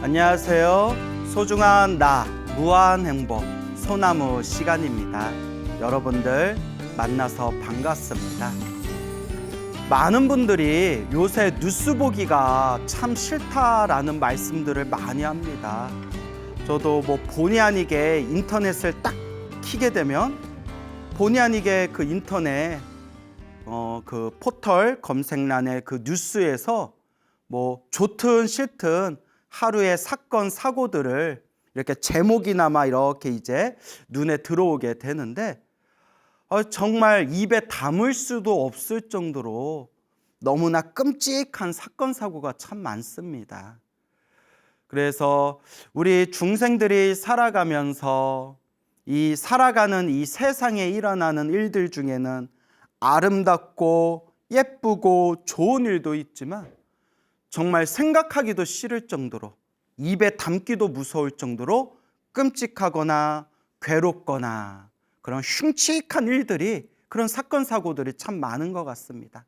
안녕하세요. 소중한 나, 무한 행복, 소나무 시간입니다. 여러분들 만나서 반갑습니다. 많은 분들이 요새 뉴스 보기가 참 싫다라는 말씀들을 많이 합니다. 저도 본의 아니게 인터넷을 딱 키게 되면 본의 아니게 그 인터넷 그 포털 검색란의 그 뉴스에서 좋든 싫든 하루의 사건 사고들을 이렇게 제목이나마 이렇게 이제 눈에 들어오게 되는데 정말 입에 담을 수도 없을 정도로 너무나 끔찍한 사건 사고가 참 많습니다. 그래서 우리 중생들이 살아가면서 살아가는 이 세상에 일어나는 일들 중에는 아름답고 예쁘고 좋은 일도 있지만 정말 생각하기도 싫을 정도로 입에 담기도 무서울 정도로 끔찍하거나 괴롭거나 그런 흉측한 일들이, 그런 사건 사고들이 참 많은 것 같습니다.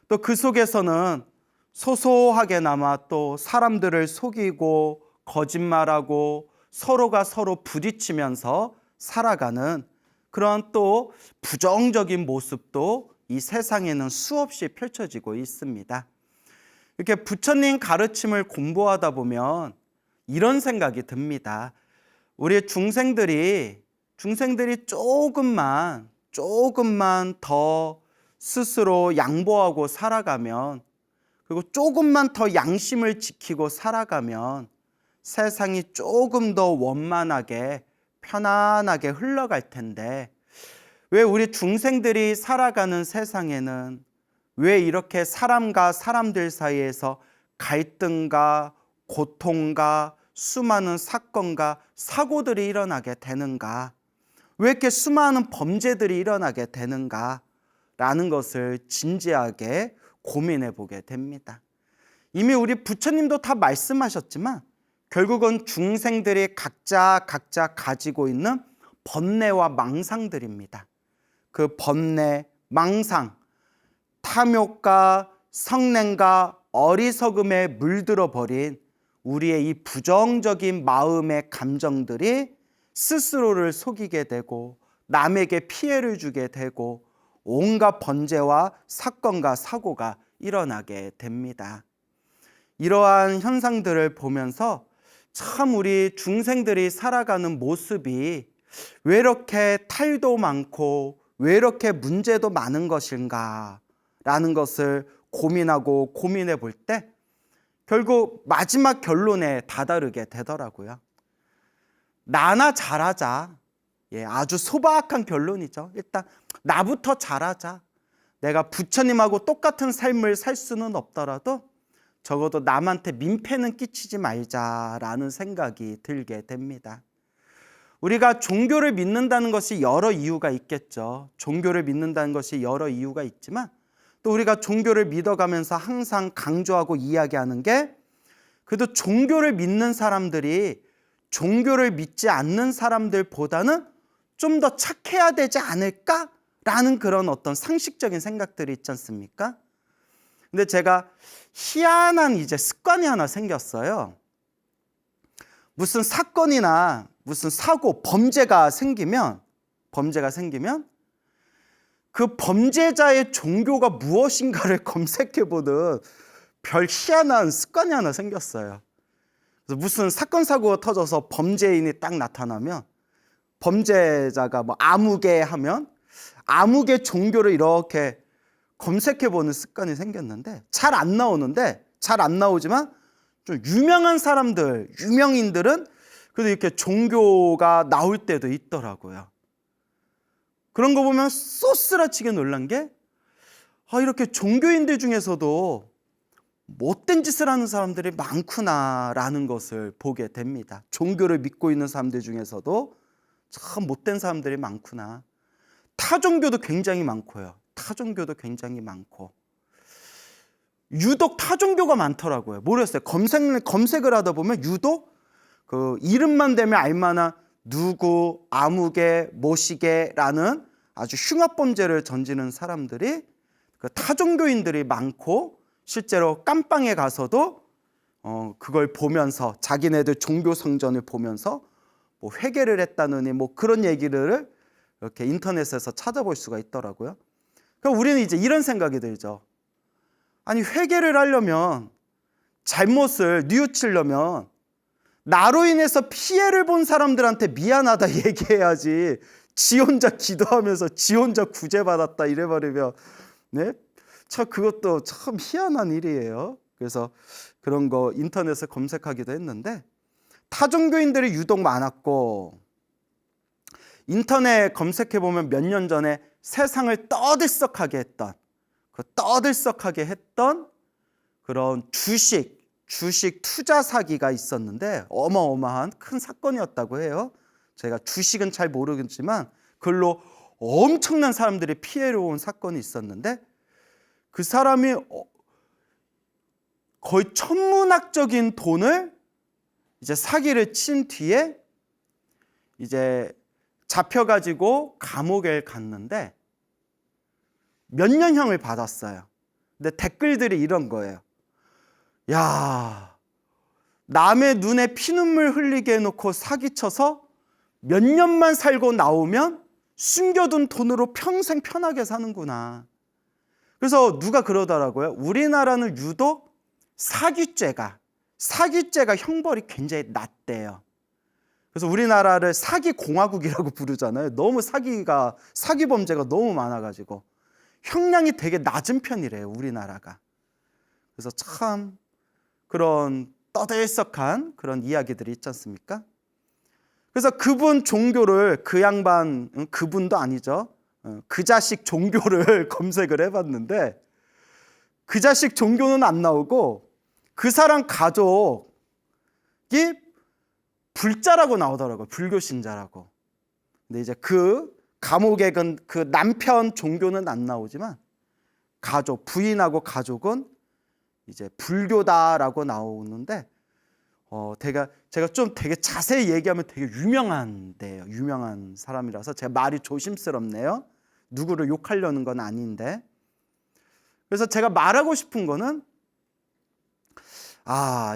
또 그 속에서는 소소하게나마 또 사람들을 속이고 거짓말하고 서로가 서로 부딪히면서 살아가는 그런 또 부정적인 모습도 이 세상에는 수없이 펼쳐지고 있습니다. 이렇게 부처님 가르침을 공부하다 보면 이런 생각이 듭니다. 우리 중생들이 조금만 더 스스로 양보하고 살아가면, 그리고 조금만 더 양심을 지키고 살아가면 세상이 조금 더 원만하게 편안하게 흘러갈 텐데, 왜 우리 중생들이 살아가는 세상에는 왜 이렇게 사람과 사람들 사이에서 갈등과 고통과 수많은 사건과 사고들이 일어나게 되는가? 왜 이렇게 수많은 범죄들이 일어나게 되는가? 라는 것을 진지하게 고민해 보게 됩니다. 이미 우리 부처님도 다 말씀하셨지만 결국은 중생들이 각자 가지고 있는 번뇌와 망상들입니다. 그 번뇌, 망상, 탐욕과 성냄과 어리석음에 물들어 버린 우리의 이 부정적인 마음의 감정들이 스스로를 속이게 되고 남에게 피해를 주게 되고 온갖 번제와 사건과 사고가 일어나게 됩니다. 이러한 현상들을 보면서 참 우리 중생들이 살아가는 모습이 왜 이렇게 탈도 많고 왜 이렇게 문제도 많은 것인가 라는 것을 고민하고 고민해 볼 때 결국 마지막 결론에 다다르게 되더라고요. 나나 잘하자. 아주 소박한 결론이죠. 일단 나부터 잘하자. 내가 부처님하고 똑같은 삶을 살 수는 없더라도 적어도 남한테 민폐는 끼치지 말자라는 생각이 들게 됩니다. 우리가 종교를 믿는다는 것이 여러 이유가 있겠죠. 종교를 믿는다는 것이 여러 이유가 있지만 또 우리가 종교를 믿어가면서 항상 강조하고 이야기하는 게, 그래도 종교를 믿는 사람들이 종교를 믿지 않는 사람들보다는 좀 더 착해야 되지 않을까라는 그런 어떤 상식적인 생각들이 있지 않습니까? 근데 제가 희한한 습관이 하나 생겼어요. 무슨 사건이나 무슨 사고, 범죄가 생기면 그 범죄자의 종교가 무엇인가를 검색해보는 별 희한한 습관이 하나 생겼어요. 그래서 무슨 사건 사고가 터져서 범죄인이 딱 나타나면 범죄자가 아무개 하면 아무개 종교를 이렇게 검색해보는 습관이 생겼는데 잘 안 나오지만 좀 유명한 사람들, 유명인들은 그래도 이렇게 종교가 나올 때도 있더라고요. 그런 거 보면 쏘스라치게 놀란 게 이렇게 종교인들 중에서도 못된 짓을 하는 사람들이 많구나라는 것을 보게 됩니다. 종교를 믿고 있는 사람들 중에서도 참 못된 사람들이 많구나. 타종교도 굉장히 많고요. 유독 타종교가 많더라고요. 모르겠어요. 검색을 하다 보면 유독 그 이름만 대면 알만한 누구, 아무개, 모시개라는 아주 흉악범죄를 저지르는 사람들이 그 타종교인들이 많고, 실제로 깜빵에 가서도 그걸 보면서 자기네들 종교 성전을 보면서 뭐 회개를 했다느니 뭐 그런 얘기를 이렇게 인터넷에서 찾아볼 수가 있더라고요. 그러니까 우리는 이제 이런 생각이 들죠. 아니 회개를 하려면 잘못을 뉘우치려면 나로 인해서 피해를 본 사람들한테 미안하다 얘기해야지 지 혼자 기도하면서 지 혼자 구제받았다 이래버리면 네? 참 그것도 참 희한한 일이에요. 그래서 그런 거 인터넷에 검색하기도 했는데 타종교인들이 유독 많았고 인터넷 검색해보면 몇 년 전에 세상을 떠들썩하게 했던 그런 주식 투자 사기가 있었는데 어마어마한 큰 사건이었다고 해요. 제가 주식은 잘 모르겠지만 그걸로 엄청난 사람들이 피해를 본 사건이 있었는데 그 사람이 거의 천문학적인 돈을 이제 사기를 친 뒤에 이제 잡혀가지고 감옥에 갔는데 몇 년형을 받았어요. 근데 댓글들이 이런 거예요. 야, 남의 눈에 피눈물 흘리게 해놓고 사기쳐서 몇 년만 살고 나오면 숨겨둔 돈으로 평생 편하게 사는구나. 그래서 누가 그러더라고요. 우리나라는 유독 사기죄가 형벌이 굉장히 낮대요. 그래서 우리나라를 사기 공화국이라고 부르잖아요. 너무 사기 범죄가 너무 많아가지고 형량이 되게 낮은 편이래요, 우리나라가. 그래서 참 그런 떠들썩한 그런 이야기들이 있지 않습니까? 그래서 그분 종교를 그분도 아니죠. 그 자식 종교를 검색을 해봤는데 그 자식 종교는 안 나오고 그 사람 가족이 불자라고 나오더라고요. 불교 신자라고. 근데 이제 그 감옥에 간 그 남편 종교는 안 나오지만 부인하고 가족은 이제 불교다라고 나오는데 제가 좀 되게 자세히 얘기하면 되게 유명한데요. 유명한 사람이라서 제가 말이 조심스럽네요. 누구를 욕하려는 건 아닌데. 그래서 제가 말하고 싶은 거는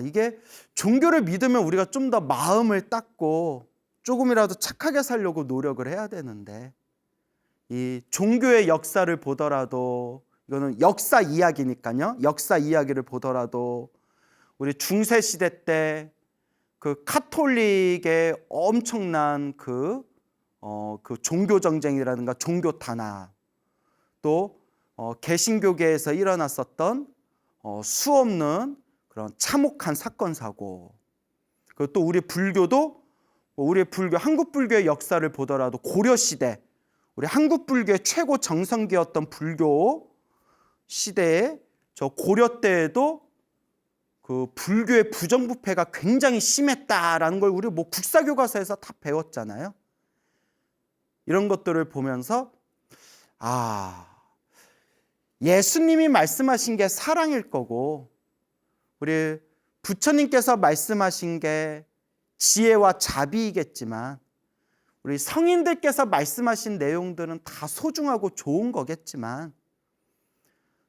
이게 종교를 믿으면 우리가 좀 더 마음을 닦고 조금이라도 착하게 살려고 노력을 해야 되는데 이 종교의 역사를 보더라도 이거는 역사 이야기니까요. 역사 이야기를 보더라도 우리 중세 시대 때 그 카톨릭의 엄청난 그 종교 정쟁이라든가 종교 탄압, 또 개신교계에서 일어났었던 수없는 그런 참혹한 사건 사고, 그리고 또 우리 불교도 한국 불교의 역사를 보더라도 고려 시대 우리 한국 불교의 최고 정성기였던 불교 시대에 저 고려 때에도 그 불교의 부정부패가 굉장히 심했다라는 걸 우리 뭐 국사교과서에서 다 배웠잖아요. 이런 것들을 보면서 예수님이 말씀하신 게 사랑일 거고 우리 부처님께서 말씀하신 게 지혜와 자비이겠지만 우리 성인들께서 말씀하신 내용들은 다 소중하고 좋은 거겠지만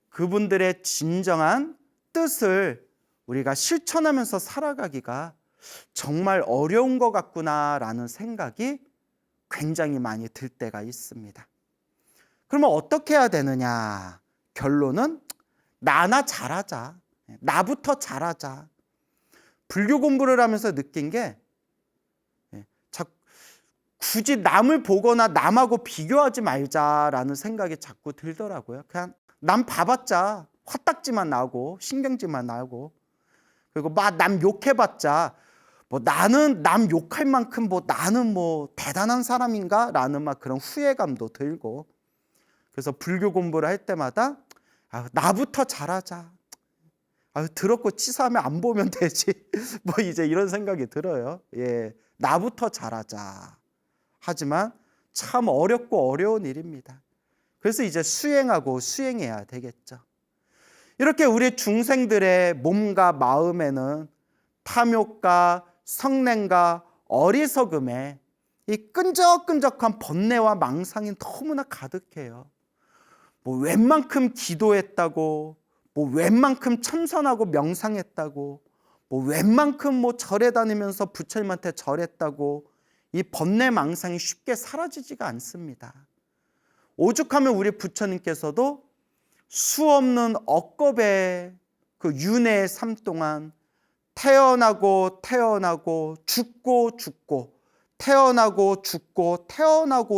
그분들의 진정한 뜻을 우리가 실천하면서 살아가기가 정말 어려운 것 같구나라는 생각이 굉장히 많이 들 때가 있습니다. 그러면 어떻게 해야 되느냐? 결론은 나나 잘하자. 나부터 잘하자. 불교 공부를 하면서 느낀 게 굳이 남을 보거나 남하고 비교하지 말자라는 생각이 자꾸 들더라고요. 그냥 남 봐봤자 화딱지만 나고 신경질만 나고 그리고 막 남 욕해봤자 뭐 나는 남 욕할 만큼 뭐 나는 뭐 대단한 사람인가? 라는 막 그런 후회감도 들고 그래서 불교 공부를 할 때마다 나부터 잘하자. 더럽고 치사하면 안 보면 되지. 뭐 이제 이런 생각이 들어요. 예, 나부터 잘하자. 하지만 참 어렵고 어려운 일입니다. 그래서 이제 수행해야 되겠죠. 이렇게 우리 중생들의 몸과 마음에는 탐욕과 성냄과 어리석음에 이 끈적끈적한 번뇌와 망상이 너무나 가득해요. 뭐 웬만큼 기도했다고 뭐 웬만큼 참선하고 명상했다고 뭐 웬만큼 뭐 절에 다니면서 부처님한테 절했다고 이 번뇌망상이 쉽게 사라지지가 않습니다. 오죽하면 우리 부처님께서도 수없는 억겁의 그 윤회의 삶 동안 태어나고 죽고 태어나고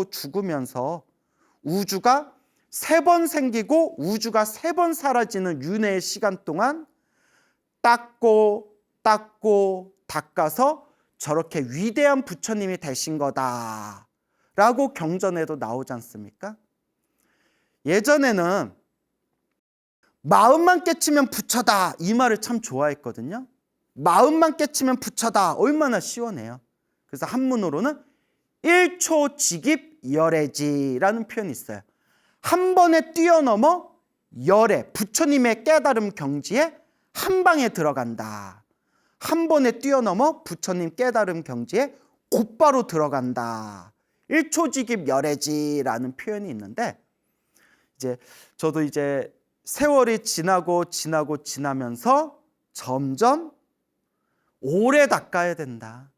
죽으면서 우주가 3번 생기고 우주가 3번 사라지는 윤회의 시간 동안 닦고 닦아서 저렇게 위대한 부처님이 되신 거다라고 경전에도 나오지 않습니까? 예전에는 마음만 깨치면 부처다 이 말을 참 좋아했거든요. 마음만 깨치면 부처다 얼마나 시원해요. 그래서 한문으로는 1초 직입 열애지라는 표현이 있어요. 한 번에 뛰어넘어 열애, 부처님의 깨달음 경지에 한 방에 들어간다. 한 번에 뛰어넘어 부처님 깨달음 경지에 곧바로 들어간다. 1초 직입 열애지라는 표현이 있는데 이제 저도 이제 세월이 지나면서 점점 오래 닦아야 된다.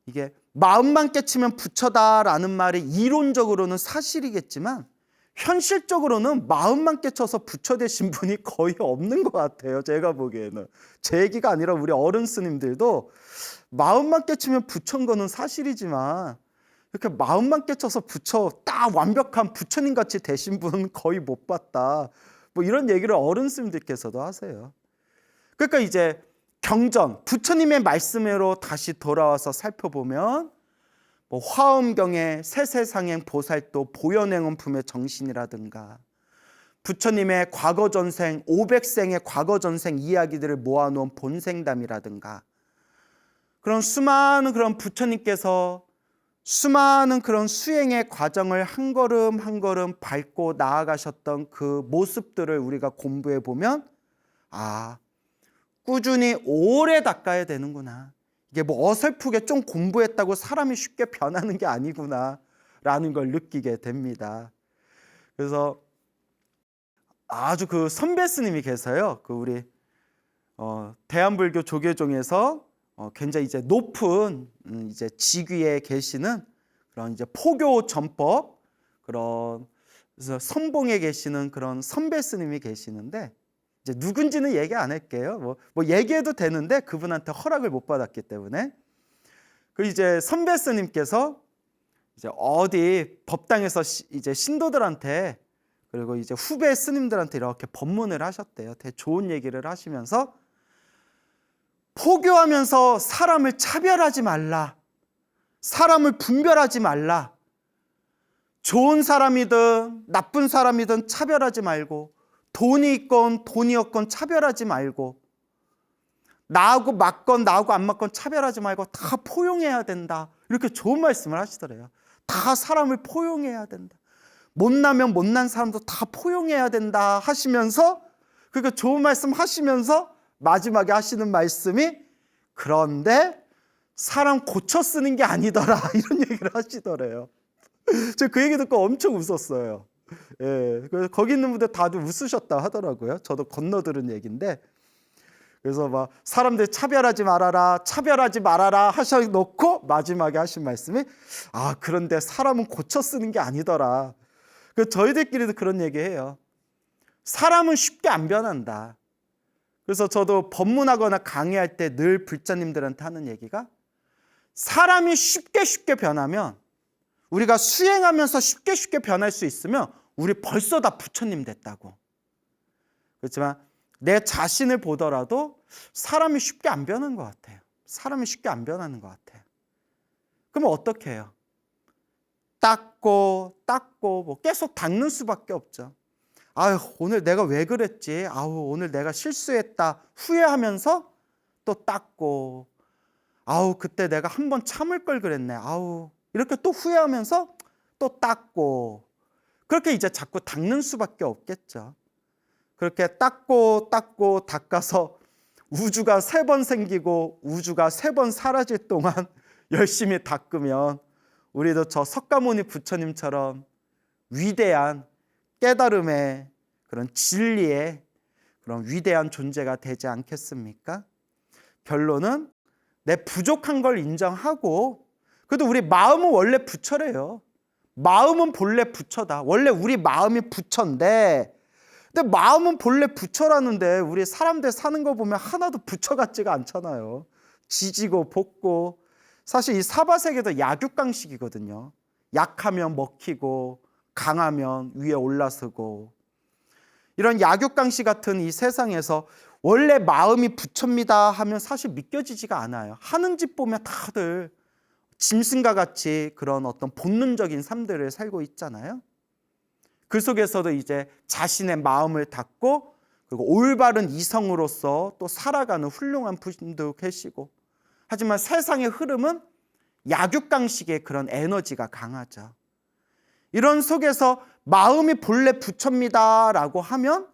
이게 마음만 깨치면 부처다라는 말이 이론적으로는 사실이겠지만 현실적으로는 마음만 깨쳐서 부처 되신 분이 거의 없는 것 같아요. 제가 보기에는. 제 얘기가 아니라 우리 어른 스님들도 마음만 깨치면 부처인 거는 사실이지만 이렇게 마음만 깨쳐서 부처 딱 완벽한 부처님 같이 되신 분은 거의 못 봤다. 뭐 이런 얘기를 어른 스님들께서도 하세요. 그러니까 이제 경전, 부처님의 말씀으로 다시 돌아와서 살펴보면 뭐 화엄경의 세세상행 보살도 보현행원품의 정신이라든가 부처님의 과거전생 500생의 과거전생 이야기들을 모아놓은 본생담이라든가 그런 수많은 그런 부처님께서 수많은 그런 수행의 과정을 한 걸음 한 걸음 밟고 나아가셨던 그 모습들을 우리가 공부해 보면 꾸준히 오래 닦아야 되는구나. 이게 뭐 어설프게 좀 공부했다고 사람이 쉽게 변하는 게 아니구나 라는 걸 느끼게 됩니다. 그래서 아주 그 선배 스님이 계세요. 그 우리 대한불교 조계종에서 굉장히 이제 높은 이제 직위에 계시는 그런 이제 포교 전법 그런 그래서 선봉에 계시는 그런 선배 스님이 계시는데 이제 누군지는 얘기 안 할게요. 뭐 얘기해도 되는데 그분한테 허락을 못 받았기 때문에 그 이제 선배 스님께서 이제 어디 법당에서 이제 신도들한테 그리고 이제 후배 스님들한테 이렇게 법문을 하셨대요. 되게 좋은 얘기를 하시면서 포교하면서 사람을 차별하지 말라. 사람을 분별하지 말라. 좋은 사람이든 나쁜 사람이든 차별하지 말고 돈이 있건 돈이 없건 차별하지 말고 나하고 맞건 나하고 안 맞건 차별하지 말고 다 포용해야 된다. 이렇게 좋은 말씀을 하시더래요. 다 사람을 포용해야 된다. 못나면 못난 사람도 다 포용해야 된다 하시면서 그러니까 좋은 말씀 하시면서 마지막에 하시는 말씀이 그런데 사람 고쳐 쓰는 게 아니더라 이런 얘기를 하시더래요. 제가 그 얘기 듣고 엄청 웃었어요. 예, 그래서 거기 있는 분들 다들 웃으셨다 하더라고요. 저도 건너 들은 얘기인데 그래서 막 사람들 차별하지 말아라 하셔놓고 마지막에 하신 말씀이 그런데 사람은 고쳐 쓰는 게 아니더라. 그래서 저희들끼리도 그런 얘기해요. 사람은 쉽게 안 변한다. 그래서 저도 법문하거나 강의할 때 늘 불자님들한테 하는 얘기가 사람이 쉽게 변하면 우리가 수행하면서 쉽게 변할 수 있으면 우리 벌써 다 부처님 됐다고. 그렇지만 내 자신을 보더라도 사람이 쉽게 안 변하는 것 같아요. 사람이 쉽게 안 변하는 것 같아요. 그러면 어떻게 해요? 닦고 뭐 계속 닦는 수밖에 없죠. 오늘 내가 왜 그랬지? 오늘 내가 실수했다. 후회하면서 또 닦고 그때 내가 한번 참을 걸 그랬네. 이렇게 또 후회하면서 또 닦고 그렇게 이제 자꾸 닦는 수밖에 없겠죠. 그렇게 닦고 닦아서 우주가 3번 생기고 우주가 3번 사라질 동안 열심히 닦으면 우리도 저 석가모니 부처님처럼 위대한 깨달음의 그런 진리의 그런 위대한 존재가 되지 않겠습니까? 결론은 내 부족한 걸 인정하고, 그래도 우리 마음은 원래 부처래요. 마음은 본래 부처다. 원래 우리 마음이 부처인데, 근데 마음은 본래 부처라는데 우리 사람들 사는 거 보면 하나도 부처 같지가 않잖아요. 지지고 볶고. 사실 이 사바세계도 약육강식이거든요. 약하면 먹히고 강하면 위에 올라서고. 이런 약육강식 같은 이 세상에서 원래 마음이 부처입니다 하면 사실 믿겨지지가 않아요. 하는 짓 보면 다들 짐승과 같이 그런 어떤 본능적인 삶들을 살고 있잖아요. 그 속에서도 이제 자신의 마음을 닫고, 그리고 올바른 이성으로서 또 살아가는 훌륭한 분도 계시고. 하지만 세상의 흐름은 약육강식의 그런 에너지가 강하죠. 이런 속에서 마음이 본래 부처입니다라고 하면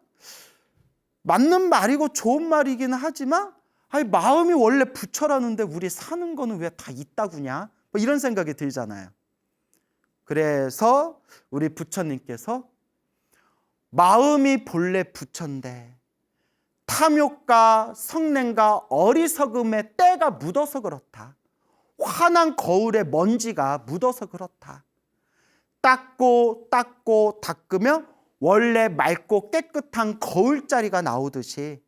맞는 말이고 좋은 말이기는 하지만, 아니 마음이 원래 부처라는데 우리 사는 거는 왜 다 있다구냐, 뭐 이런 생각이 들잖아요. 그래서 우리 부처님께서 마음이 본래 부처인데 탐욕과 성냄과 어리석음의 때가 묻어서 그렇다. 환한 거울에 먼지가 묻어서 그렇다. 닦고 닦으면 원래 맑고 깨끗한 거울자리가 나오듯이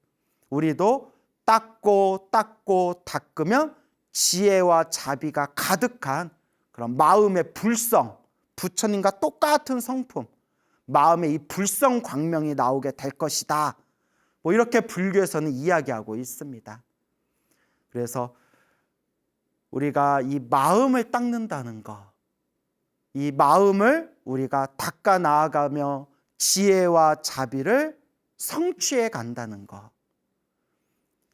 우리도 닦고 닦으면 지혜와 자비가 가득한 그런 마음의 불성, 부처님과 똑같은 성품, 마음의 이 불성 광명이 나오게 될 것이다. 뭐 이렇게 불교에서는 이야기하고 있습니다. 그래서 우리가 이 마음을 닦는다는 것, 이 마음을 우리가 닦아 나아가며 지혜와 자비를 성취해 간다는 것,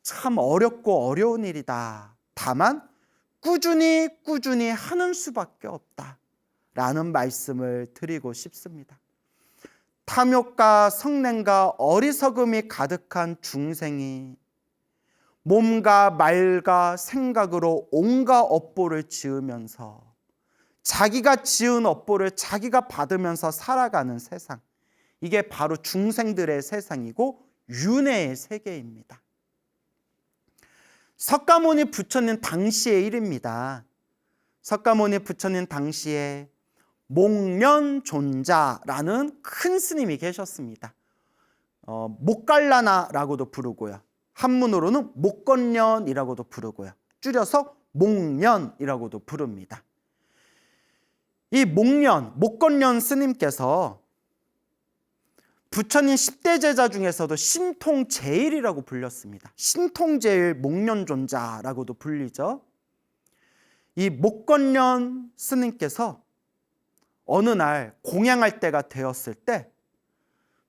참 어렵고 어려운 일이다. 다만 꾸준히 하는 수밖에 없다 라는 말씀을 드리고 싶습니다. 탐욕과 성냄과 어리석음이 가득한 중생이 몸과 말과 생각으로 온갖 업보를 지으면서 자기가 지은 업보를 자기가 받으면서 살아가는 세상, 이게 바로 중생들의 세상이고 윤회의 세계입니다. 석가모니 부처님 당시의 일입니다. 석가모니 부처님 당시에 목련존자라는 큰 스님이 계셨습니다. 목갈라나라고도 부르고요. 한문으로는 목건련이라고도 부르고요. 줄여서 목련이라고도 부릅니다. 이 목건련 스님께서 부처님 10대 제자 중에서도 신통제일이라고 불렸습니다. 신통제일 목련존자라고도 불리죠. 이 목건련 스님께서 어느 날 공양할 때가 되었을 때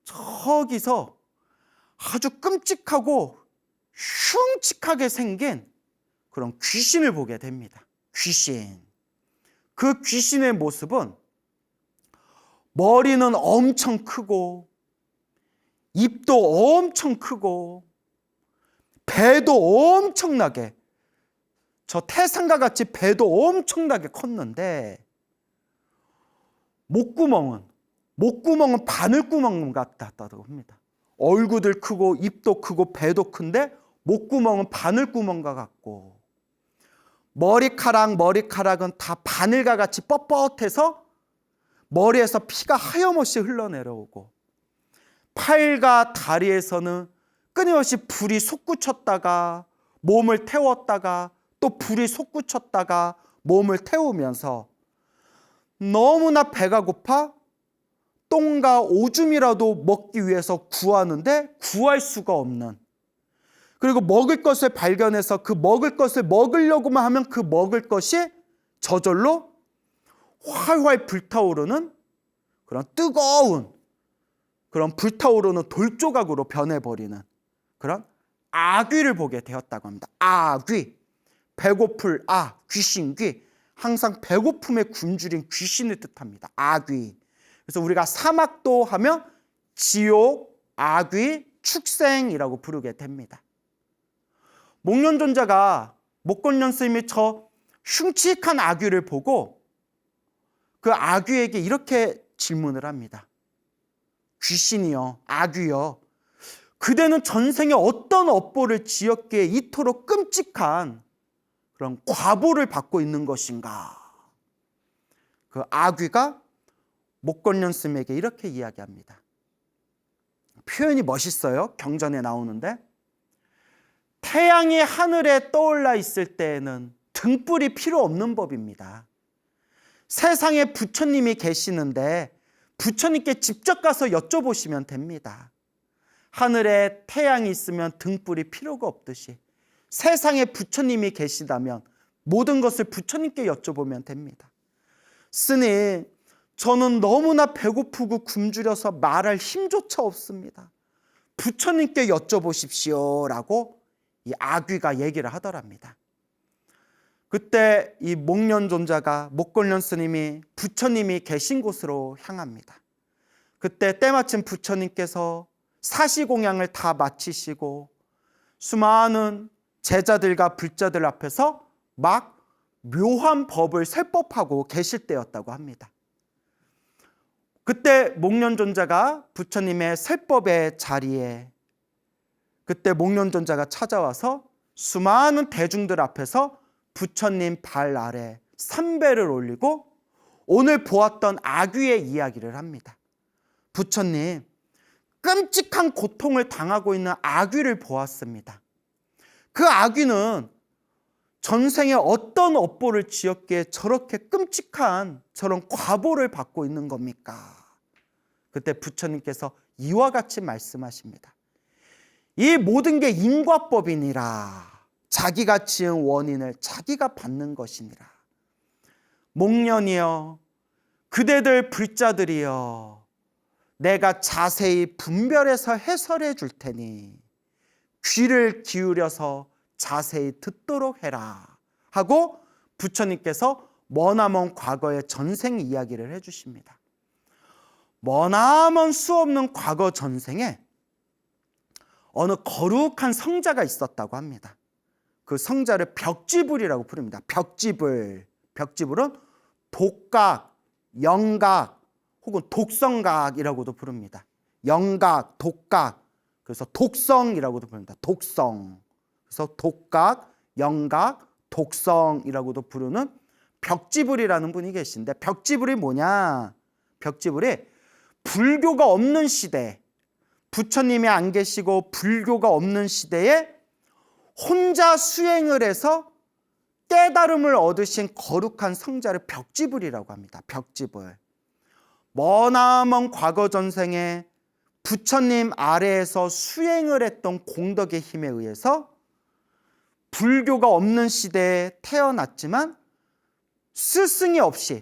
저기서 아주 끔찍하고 흉측하게 생긴 그런 귀신을 보게 됩니다. 귀신. 그 귀신의 모습은 머리는 엄청 크고 입도 엄청 크고 배도 엄청나게, 저 태산과 같이 배도 엄청나게 컸는데 목구멍은 바늘구멍 같다고 합니다. 얼굴들 크고 입도 크고 배도 큰데 목구멍은 바늘구멍과 같고, 머리카락은 다 바늘과 같이 뻣뻣해서 머리에서 피가 하염없이 흘러내려오고, 팔과 다리에서는 끊임없이 불이 솟구쳤다가 몸을 태웠다가 또 불이 솟구쳤다가 몸을 태우면서 너무나 배가 고파 똥과 오줌이라도 먹기 위해서 구하는데 구할 수가 없는, 그리고 먹을 것을 발견해서 그 먹을 것을 먹으려고만 하면 그 먹을 것이 저절로 활활 불타오르는 그런 뜨거운, 그런 불타오르는 돌조각으로 변해버리는 그런 아귀를 보게 되었다고 합니다. 아귀, 배고플 귀신귀, 항상 배고픔에 굶주린 귀신을 뜻합니다. 아귀. 그래서 우리가 사막도 하면 지옥, 아귀, 축생이라고 부르게 됩니다. 목련존자가 스님이 저 흉측한 아귀를 보고 그 아귀에게 이렇게 질문을 합니다. 귀신이여, 아귀여, 그대는 전생에 어떤 업보를 지었기에 이토록 끔찍한 그런 과보를 받고 있는 것인가? 그 아귀가 목걸련 스님에게 이렇게 이야기합니다. 표현이 멋있어요. 경전에 나오는데, 태양이 하늘에 떠올라 있을 때에는 등불이 필요 없는 법입니다. 세상에 부처님이 계시는데 부처님께 직접 가서 여쭤보시면 됩니다. 하늘에 태양이 있으면 등불이 필요가 없듯이 세상에 부처님이 계시다면 모든 것을 부처님께 여쭤보면 됩니다. 스님, 저는 너무나 배고프고 굶주려서 말할 힘조차 없습니다. 부처님께 여쭤보십시오 라고 이 아귀가 얘기를 하더랍니다. 그때 이 목련존자가, 목걸련 스님이 부처님이 계신 곳으로 향합니다. 그때 때마침 부처님께서 사시공양을 다 마치시고 수많은 제자들과 불자들 앞에서 막 묘한 법을 설법하고 계실 때였다고 합니다. 그때 목련존자가 부처님의 설법의 자리에, 그때 목련존자가 찾아와서 수많은 대중들 앞에서 부처님 발 아래 삼배를 올리고 오늘 보았던 아귀의 이야기를 합니다. 부처님, 끔찍한 고통을 당하고 있는 아귀를 보았습니다. 그 아귀는 전생에 어떤 업보를 지었기에 저렇게 끔찍한 저런 과보를 받고 있는 겁니까? 그때 부처님께서 이와 같이 말씀하십니다. 이 모든 게 인과법이니라. 자기가 지은 원인을 자기가 받는 것이니라. 목련이여, 그대들 불자들이여, 내가 자세히 분별해서 해설해 줄 테니 귀를 기울여서 자세히 듣도록 해라 하고 부처님께서 머나먼 과거의 전생 이야기를 해주십니다. 머나먼 수없는 과거 전생에 어느 거룩한 성자가 있었다고 합니다. 그 성자를 벽지불이라고 부릅니다. 벽지불. 벽지불은 독각, 영각 혹은 독성각이라고도 부릅니다. 영각, 독각, 그래서 독성이라고도 부릅니다. 독성. 그래서 독각, 영각, 독성이라고도 부르는 벽지불이라는 분이 계신데, 벽지불이 뭐냐? 벽지불이 불교가 없는 시대, 부처님이 안 계시고 불교가 없는 시대에 혼자 수행을 해서 깨달음을 얻으신 거룩한 성자를 벽지불이라고 합니다. 벽지불. 머나먼 과거 전생에 부처님 아래에서 수행을 했던 공덕의 힘에 의해서 불교가 없는 시대에 태어났지만 스승이 없이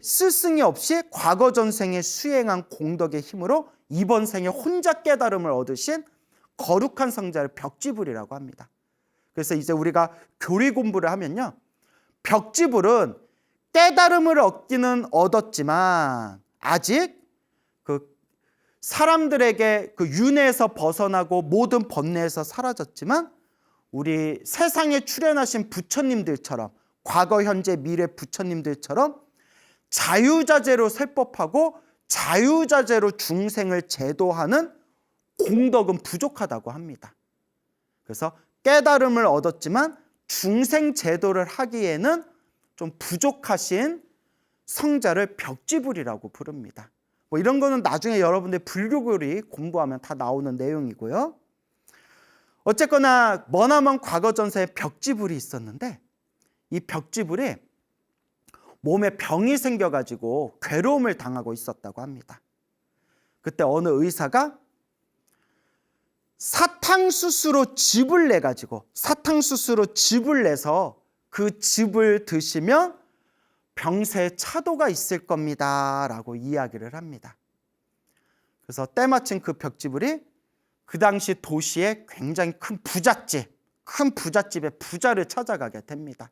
과거 전생에 수행한 공덕의 힘으로 이번 생에 혼자 깨달음을 얻으신 거룩한 성자를 벽지불이라고 합니다. 그래서 이제 우리가 교리 공부를 하면요, 벽지불은 깨달음을 얻기는 얻었지만 아직 그 사람들에게 그 윤회에서 벗어나고 모든 번뇌에서 사라졌지만 우리 세상에 출현하신 부처님들처럼, 과거 현재 미래 부처님들처럼 자유자재로 설법하고 자유자재로 중생을 제도하는 공덕은 부족하다고 합니다. 그래서 깨달음을 얻었지만 중생 제도를 하기에는 좀 부족하신 성자를 벽지불이라고 부릅니다. 뭐 이런 거는 나중에 여러분들 불교교리 공부하면 다 나오는 내용이고요. 어쨌거나 머나먼 과거 전세에 벽지불이 있었는데 이 벽지불이 몸에 병이 생겨가지고 괴로움을 당하고 있었다고 합니다. 그때 어느 의사가 사탕수수로 즙을 내가지고, 사탕수수로 즙을 내서 그 즙을 드시면 병세에 차도가 있을 겁니다 라고 이야기를 합니다. 그래서 때마침 그 벽지불이 그 당시 도시에 굉장히 큰 부잣집의 부자를 찾아가게 됩니다.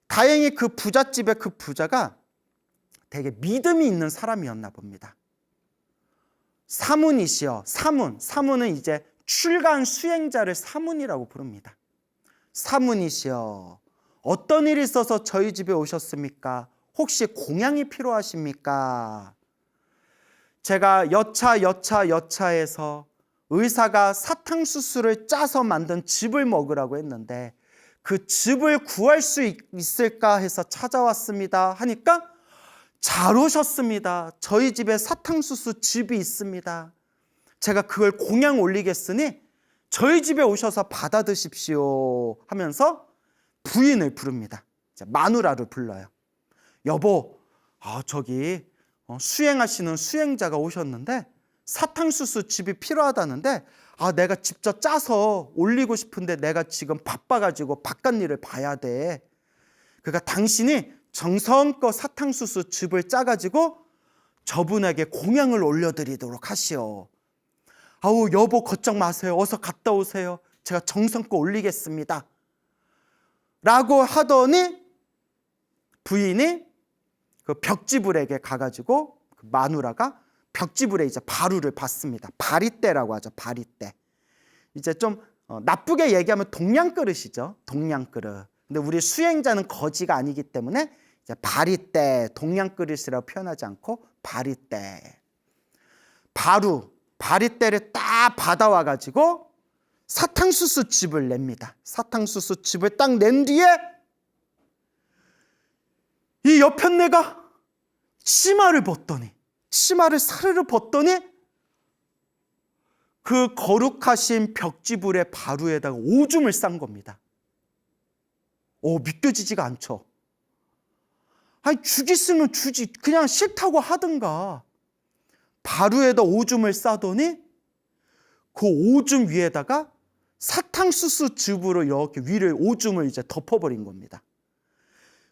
다행히 그 부잣집의 그 부자가 되게 믿음이 있는 사람이었나 봅니다. 사문이시여, 사문은 이제 출가한 수행자를 사문이라고 부릅니다. 사문이시여, 어떤 일이 있어서 저희 집에 오셨습니까? 혹시 공양이 필요하십니까? 제가 여차해서 의사가 사탕수수를 짜서 만든 즙을 먹으라고 했는데 그 즙을 구할 수 있을까 해서 찾아왔습니다 하니까 잘 오셨습니다. 저희 집에 사탕수수 즙이 있습니다. 제가 그걸 공양 올리겠으니 저희 집에 오셔서 받아 드십시오 하면서 부인을 부릅니다. 마누라를 불러요. 여보, 저기 수행하시는 수행자가 오셨는데 사탕수수 즙이 필요하다는데 내가 직접 짜서 올리고 싶은데 내가 지금 바빠가지고 바깥 일을 봐야 돼. 그러니까 당신이 정성껏 사탕수수 즙을 짜가지고 저분에게 공양을 올려드리도록 하시오. 아우 여보 걱정 마세요. 어서 갔다 오세요. 제가 정성껏 올리겠습니다. 라고 하더니 부인이 그 벽지불에게 가가지고 그 마누라가 벽지불에 이제 바루를 받습니다. 바리떼라고 하죠. 바리떼. 이제 좀 나쁘게 얘기하면 동양그릇이죠. 동양그릇. 근데 우리 수행자는 거지가 아니기 때문에 이제 바리떼, 동양그릇이라고 표현하지 않고 바리떼. 바리떼를 딱 받아와 가지고 사탕수수 즙을 냅니다. 사탕수수 즙을 딱 낸 뒤에 이 여편네가 치마를 사르르 벗더니 그 거룩하신 벽지불의 바루에다가 오줌을 싼 겁니다. 믿겨지지가 않죠. 아니 주겠으면 주지, 그냥 싫다고 하든가. 바루에다 오줌을 싸더니 그 오줌 위에다가 사탕수수 즙으로 이렇게 위를 오줌을 이제 덮어버린 겁니다.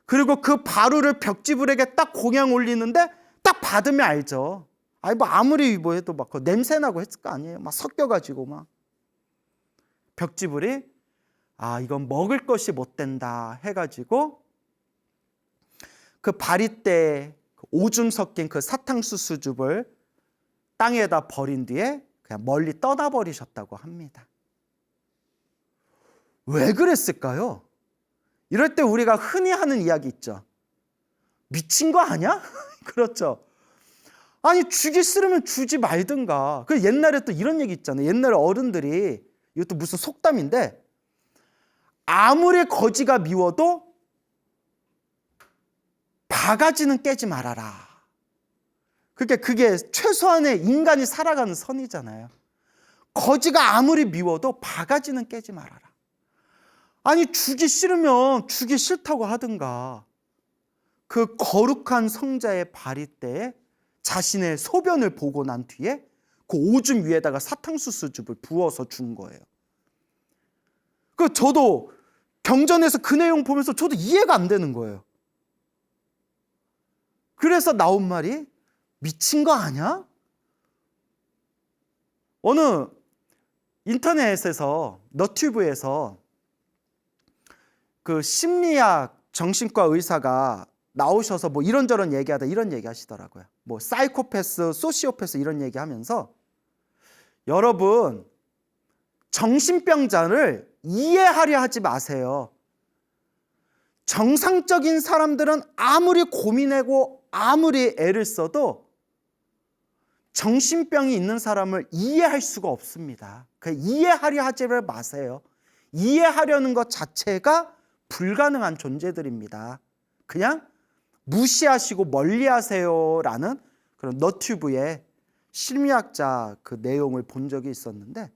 그리고 그 바루를 벽지불에게 딱 공양 올리는데 딱 받으면 알죠. 아무리 해도 막 그 냄새 나고 했을 거 아니에요. 막 섞여가지고 막 벽지불이 이건 먹을 것이 못 된다 해가지고 그 바리떼에 오줌 섞인 그 사탕수수즙을 땅에다 버린 뒤에 그냥 멀리 떠나버리셨다고 합니다. 왜 그랬을까요? 이럴 때 우리가 흔히 하는 이야기 있죠. 미친 거 아니야? 그렇죠. 아니 주기 싫으면 주지 말든가. 그 옛날에 또 이런 얘기 있잖아요. 옛날에 어른들이, 이것도 무슨 속담인데, 아무리 거지가 미워도 바가지는 깨지 말아라. 그러니까 그게 최소한의 인간이 살아가는 선이잖아요. 거지가 아무리 미워도 바가지는 깨지 말아라. 아니 주기 싫으면 주기 싫다고 하든가. 그 거룩한 성자의 바리떼에 자신의 소변을 보고 난 뒤에 그 오줌 위에다가 사탕수수즙을 부어서 준 거예요. 저도 경전에서 그 내용 보면서 저도 이해가 안 되는 거예요. 그래서 나온 말이 미친 거 아니야? 어느 인터넷에서, 너튜브에서 그 심리학 정신과 의사가 나오셔서 뭐 이런저런 얘기하다 이런 얘기 하시더라고요. 뭐 사이코패스, 소시오패스 이런 얘기 하면서, 여러분 정신병자를 이해하려 하지 마세요. 정상적인 사람들은 아무리 고민하고 아무리 애를 써도 정신병이 있는 사람을 이해할 수가 없습니다. 이해하려 하지 마세요. 이해하려는 것 자체가 불가능한 존재들입니다. 그냥 무시하시고 멀리하세요라는 그런 너튜브에 심리학자 그 내용을 본 적이 있었는데,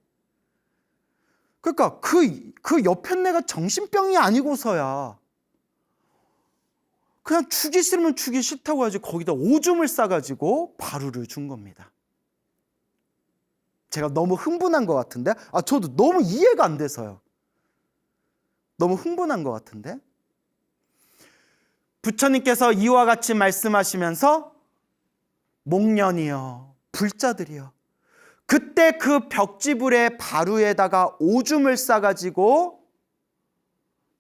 그러니까 그 여편네가 정신병이 아니고서야 그냥 주기 싫으면 주기 싫다고 하지 거기다 오줌을 싸가지고 바루를 준 겁니다. 제가 너무 흥분한 것 같은데, 저도 너무 이해가 안 돼서요. 너무 흥분한 것 같은데, 부처님께서 이와 같이 말씀하시면서 목련이여, 불자들이여, 그때 그 벽지불의 바루에다가 오줌을 싸가지고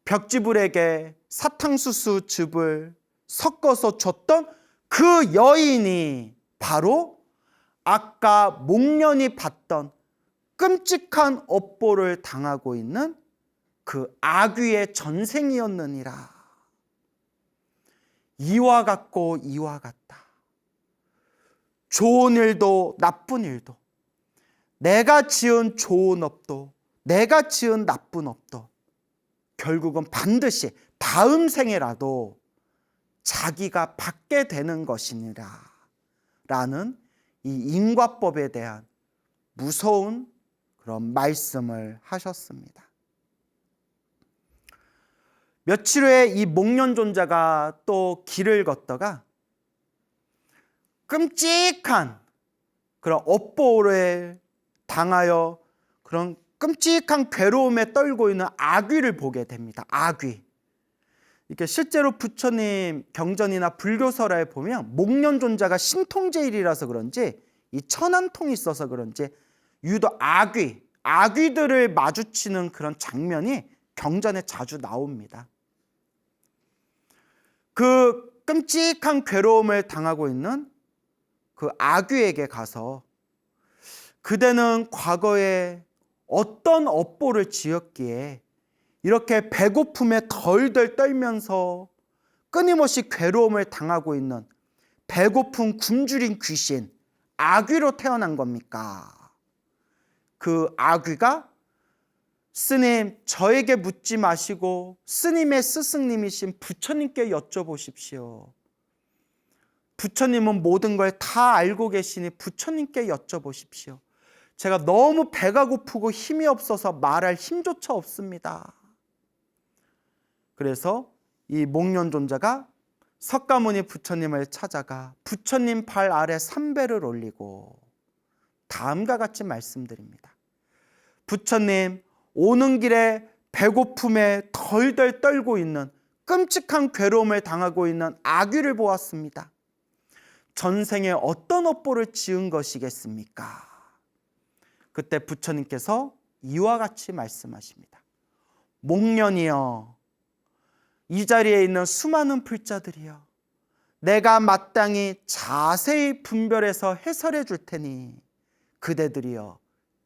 벽지불에게 사탕수수 즙을 섞어서 줬던 그 여인이 바로 아까 목련이 받던 끔찍한 업보를 당하고 있는 그 아귀의 전생이었느니라. 이와 같고 이와 같다. 좋은 일도 나쁜 일도 내가 지은 좋은 업도 내가 지은 나쁜 업도 결국은 반드시 다음 생에라도 자기가 받게 되는 것이니라 라는 이 인과법에 대한 무서운 그런 말씀을 하셨습니다. 며칠 후에 이 목련존자가 또 길을 걷다가 끔찍한 그런 업보를 당하여 그런 끔찍한 괴로움에 떨고 있는 아귀를 보게 됩니다. 아귀. 이렇게 실제로 부처님 경전이나 불교설에 보면 목련존자가 신통제일이라서 그런지 이 천안통이 있어서 그런지 유독 아귀들을 마주치는 그런 장면이 경전에 자주 나옵니다. 그 끔찍한 괴로움을 당하고 있는 그 아귀에게 가서 그대는 과거에 어떤 업보를 지었기에 이렇게 배고픔에 덜덜 떨면서 끊임없이 괴로움을 당하고 있는 배고픈 굶주린 귀신 아귀로 태어난 겁니까? 그 아귀가 스님, 저에게 묻지 마시고 스님의 스승님이신 부처님께 여쭤보십시오. 부처님은 모든 걸 다 알고 계시니 부처님께 여쭤보십시오. 제가 너무 배가 고프고 힘이 없어서 말할 힘조차 없습니다. 그래서 이 목련존자가 석가모니 부처님을 찾아가 부처님 발 아래 삼배를 올리고 다음과 같이 말씀드립니다. 부처님, 오는 길에 배고픔에 덜덜 떨고 있는 끔찍한 괴로움을 당하고 있는 아귀를 보았습니다. 전생에 어떤 업보를 지은 것이겠습니까? 그때 부처님께서 이와 같이 말씀하십니다. 목련이여, 이 자리에 있는 수많은 불자들이여, 내가 마땅히 자세히 분별해서 해설해 줄 테니 그대들이여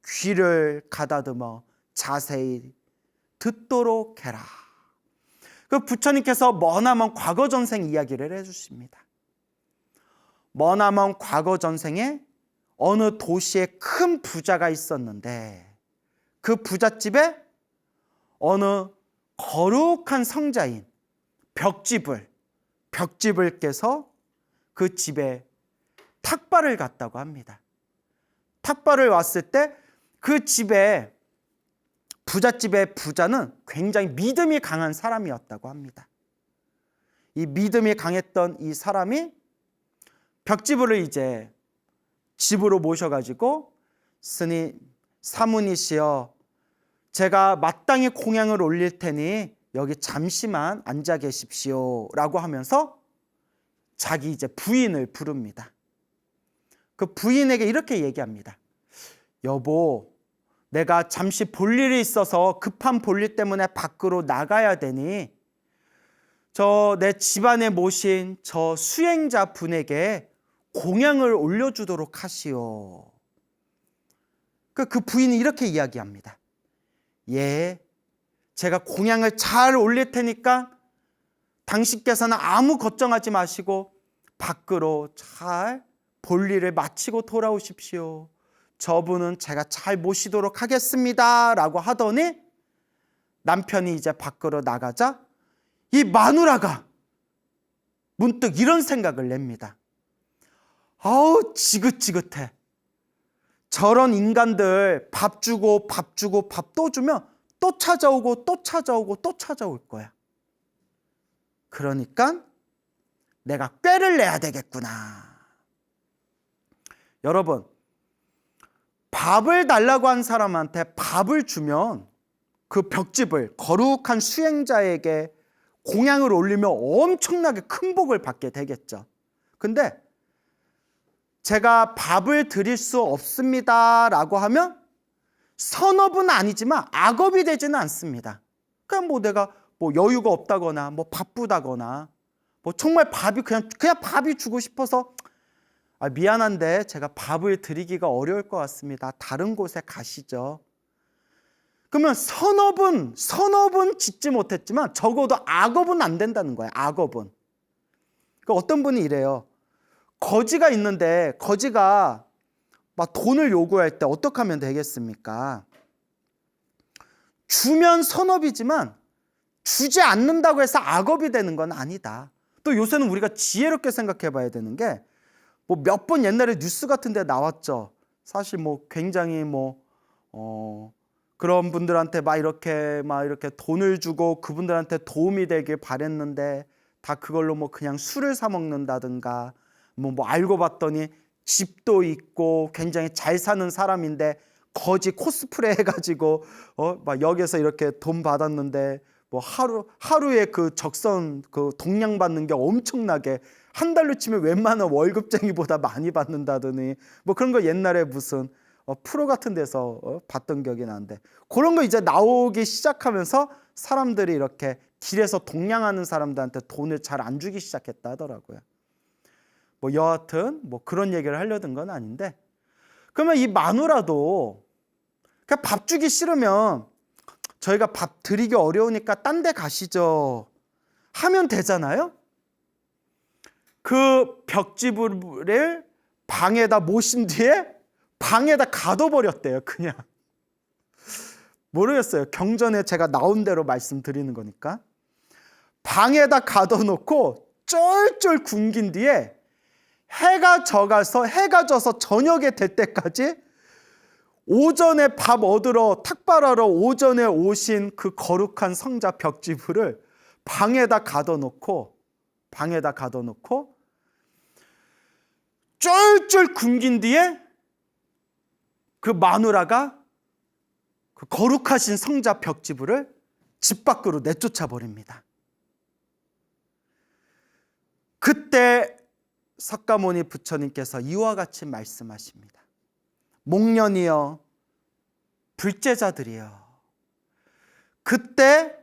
귀를 가다듬어 자세히 듣도록 해라. 그 부처님께서 머나먼 과거 전생 이야기를 해주십니다. 머나먼 과거 전생에 어느 도시에 큰 부자가 있었는데 그 부잣집에 어느 거룩한 성자인 벽지불께서 그 집에 탁발을 갔다고 합니다. 탁발을 왔을 때 그 집에 부잣집의 부자는 굉장히 믿음이 강한 사람이었다고 합니다. 이 믿음이 강했던 이 사람이 벽지불을 이제 집으로 모셔가지고 스님, 사문이시여, 제가 마땅히 공양을 올릴 테니 여기 잠시만 앉아 계십시오 라고 하면서 자기 이제 부인을 부릅니다. 그 부인에게 이렇게 얘기합니다. 여보, 내가 잠시 볼 일이 있어서 급한 볼일 때문에 밖으로 나가야 되니 저 내 집안에 모신 저 수행자 분에게 공양을 올려주도록 하시오. 그 부인이 이렇게 이야기합니다. 예, 제가 공양을 잘 올릴 테니까 당신께서는 아무 걱정하지 마시고 밖으로 잘 볼일을 마치고 돌아오십시오. 저분은 제가 잘 모시도록 하겠습니다 라고 하더니 남편이 이제 밖으로 나가자 이 마누라가 문득 이런 생각을 냅니다. 아우, 지긋지긋해. 저런 인간들 밥 주고 밥 또 주면 또 찾아오고 또 찾아오고 또 찾아올 거야. 그러니까 내가 꾀를 내야 되겠구나. 여러분, 밥을 달라고 한 사람한테 밥을 주면 그 벽집을 거룩한 수행자에게 공양을 올리면 엄청나게 큰 복을 받게 되겠죠. 근데 제가 밥을 드릴 수 없습니다 라고 하면 선업은 아니지만 악업이 되지는 않습니다. 그냥 뭐 내가 뭐 여유가 없다거나 뭐 바쁘다거나 뭐 정말 밥이 그냥 밥이 주고 싶어서 미안한데 제가 밥을 드리기가 어려울 것 같습니다. 다른 곳에 가시죠. 그러면 선업은 짓지 못했지만 적어도 악업은 안 된다는 거예요. 악업은. 그러니까 어떤 분이 이래요. 거지가 있는데 거지가 막 돈을 요구할 때 어떻게 하면 되겠습니까? 주면 선업이지만 주지 않는다고 해서 악업이 되는 건 아니다. 또 요새는 우리가 지혜롭게 생각해 봐야 되는 게 뭐 몇 번 옛날에 뉴스 같은 데 나왔죠. 사실 뭐 굉장히 그런 분들한테 막 이렇게 돈을 주고 그분들한테 도움이 되길 바랬는데 다 그걸로 뭐 그냥 술을 사 먹는다든가 뭐 알고 봤더니 집도 있고 굉장히 잘 사는 사람인데 거지 코스프레 해가지고 막 여기서 이렇게 돈 받았는데 뭐 하루에 그 적선 그 동량 받는 게 엄청나게 한 달로 치면 웬만한 월급쟁이보다 많이 받는다더니 뭐 그런 거 옛날에 무슨 프로 같은 데서 봤던 기억이 나는데 그런 거 이제 나오기 시작하면서 사람들이 이렇게 길에서 동냥하는 사람들한테 돈을 잘 안 주기 시작했다 하더라고요. 뭐 여하튼 뭐 그런 얘기를 하려던 건 아닌데 그러면 이 마누라도 그냥 밥 주기 싫으면 저희가 밥 드리기 어려우니까 딴 데 가시죠 하면 되잖아요. 그 벽지불을 방에다 모신 뒤에 방에다 가둬버렸대요. 그냥 모르겠어요. 경전에 제가 나온 대로 말씀드리는 거니까 방에다 가둬놓고 쫄쫄 굶긴 뒤에 해가 져서 저녁에 될 때까지 오전에 밥 얻으러 탁발하러 오전에 오신 그 거룩한 성자 벽지불을 방에다 가둬놓고 쫄쫄 굶긴 뒤에 그 마누라가 그 거룩하신 성자 벽지불을 집 밖으로 내쫓아 버립니다. 그때 석가모니 부처님께서 이와 같이 말씀하십니다. 목련이여 불제자들이여 그때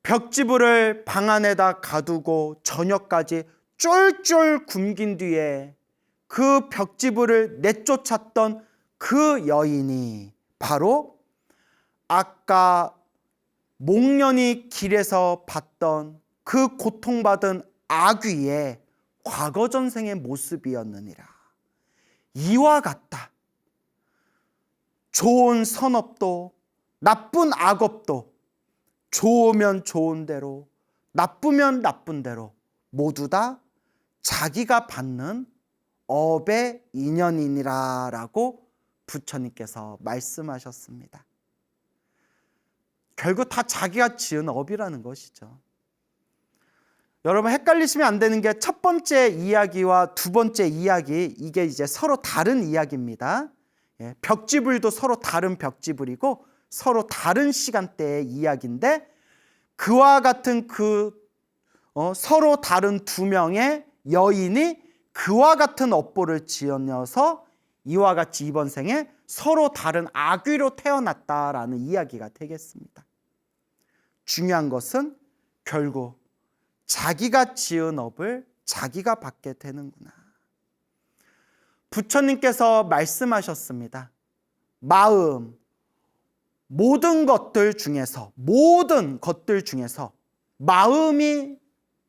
벽지불을 방 안에다 가두고 저녁까지 쫄쫄 굶긴 뒤에 그 벽지불을 내쫓았던 그 여인이 바로 아까 목련이 길에서 봤던 그 고통받은 아귀의 과거 전생의 모습이었느니라. 이와 같다. 좋은 선업도 나쁜 악업도 좋으면 좋은 대로 나쁘면 나쁜 대로 모두 다 자기가 받는 업의 인연이니라 라고 부처님께서 말씀하셨습니다. 결국 다 자기가 지은 업이라는 것이죠. 여러분 헷갈리시면 안 되는 게 첫 번째 이야기와 두 번째 이야기 이게 이제 서로 다른 이야기입니다. 벽지불도 서로 다른 벽지불이고 서로 다른 시간대의 이야기인데 그와 같은 서로 다른 두 명의 여인이 그와 같은 업보를 지어서 이와 같이 이번 생에 서로 다른 아귀로 태어났다라는 이야기가 되겠습니다. 중요한 것은 결국 자기가 지은 업을 자기가 받게 되는구나. 부처님께서 말씀하셨습니다. 모든 것들 중에서 마음이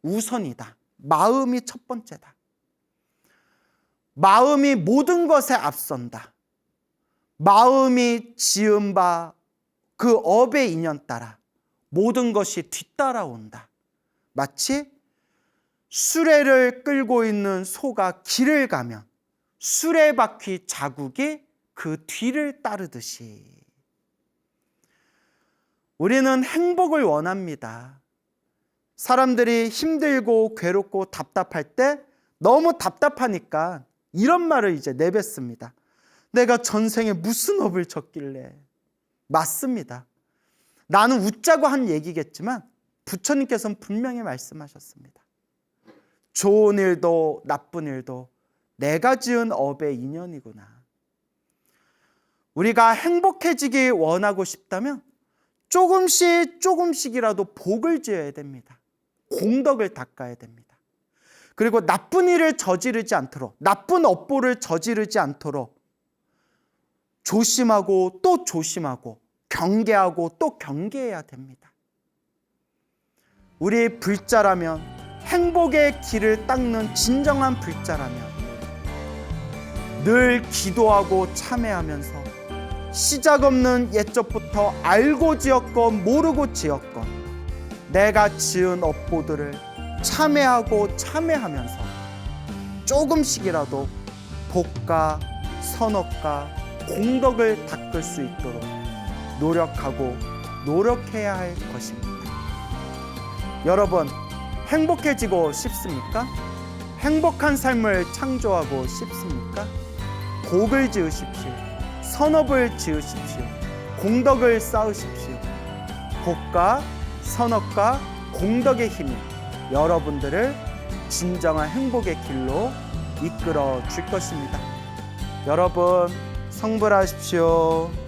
우선이다. 마음이 첫 번째다. 마음이 모든 것에 앞선다. 마음이 지은 바 그 업의 인연 따라 모든 것이 뒤따라온다. 마치 수레를 끌고 있는 소가 길을 가면 수레바퀴 자국이 그 뒤를 따르듯이 우리는 행복을 원합니다. 사람들이 힘들고 괴롭고 답답할 때 너무 답답하니까 이런 말을 이제 내뱉습니다. 내가 전생에 무슨 업을 졌길래. 맞습니다. 나는 웃자고 한 얘기겠지만 부처님께서는 분명히 말씀하셨습니다. 좋은 일도 나쁜 일도 내가 지은 업의 인연이구나. 우리가 행복해지기 원하고 싶다면 조금씩이라도 복을 지어야 됩니다. 공덕을 닦아야 됩니다. 그리고 나쁜 일을 저지르지 않도록, 나쁜 업보를 저지르지 않도록 조심하고 또 조심하고 경계하고 또 경계해야 됩니다. 우리 불자라면 행복의 길을 닦는 진정한 불자라면 늘 기도하고 참회하면서 시작 없는 옛적부터 알고 지었건 모르고 지었건 내가 지은 업보들을 참회하고 참회하면서 조금씩이라도 복과 선업과 공덕을 닦을 수 있도록 노력하고 노력해야 할 것입니다. 여러분, 행복해지고 싶습니까? 행복한 삶을 창조하고 싶습니까? 복을 지으십시오. 선업을 지으십시오. 공덕을 쌓으십시오. 복과 선업과 공덕의 힘이 여러분들을 진정한 행복의 길로 이끌어 줄 것입니다. 여러분, 성불하십시오.